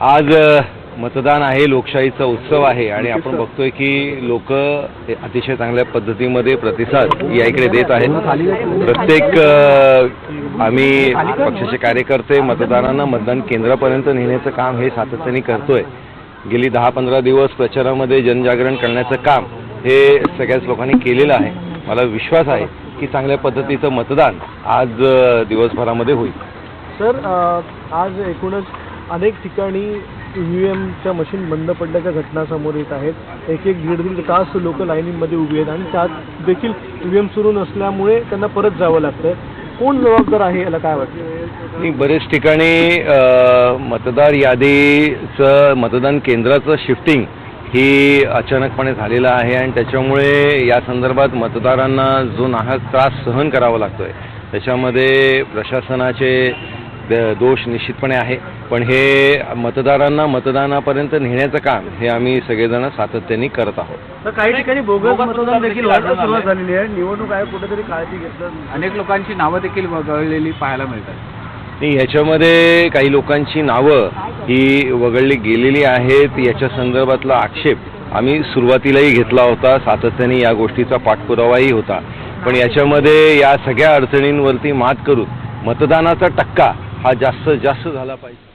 आज मतदान आहे, लोकशाहीचा उत्सव आहे आणि आपण बघतोय की लोक अतिशय चांगल्या पद्धतीमध्ये प्रतिसाद या इकडे देत आहेत. प्रत्येक आम्ही पक्षाचे कार्यकर्ते मतदारांना मतदान केंद्रापर्यंत नेण्याचं काम हे सातत्याने करतोय. गेली 10-15 दिवस प्रचारामध्ये जनजागरण करण्याचं काम हे सगळ्याच लोकांनी केलेलं आहे. मला विश्वास आहे की चांगल्या पद्धतीचं मतदान आज दिवसभरामध्ये होईल. सर, आज एकूणच अनेक ठिकाणी EVMच्या मशीन बंद पडल्याच्या घटना समोर येत आहेत. एक दीड तास लोक लाईनीमध्ये उभी आहेत आणि त्यात देखील EVM सुरू नसल्यामुळे त्यांना परत जावं लागतं. कोण जबाबदार आहे याला काय वाटतं? बरेच ठिकाणी मतदार यादीचं मतदान केंद्राचं शिफ्टिंग ही अचानकपणे झालेलं आहे आणि त्याच्यामुळे या संदर्भात मतदारांना जो नाहक त्रास सहन करावा लागतोय त्याच्यामध्ये प्रशासनाचे दोष निश्चितपणे आहे. पण हे मतदारांना मतदानापर्यंत नेण्याचं काम हे आम्ही सगळेजण सातत्याने करत आहोत. तर काही ठिकाणी बोगस मतदान देखील व्हायला सुरुवात झालेली आहे. निवडणूक आयोग कुठेतरी काळजी घेतलं, अनेक लोकांची नावं देखील वगळलेली पाहायला मिळतात. नाही, ह्याच्यामध्ये काही लोकांची नावं ही वगळली गेलेली आहेत. याच्या संदर्भातला आक्षेप आम्ही सुरुवातीलाही घेतला होता, सातत्याने या गोष्टीचा पाठपुरावाही होता. पण याच्यामध्ये या सगळ्या अडचणींवरती मात करून मतदानाचा टक्का हा जास्त झाला पाहिजे.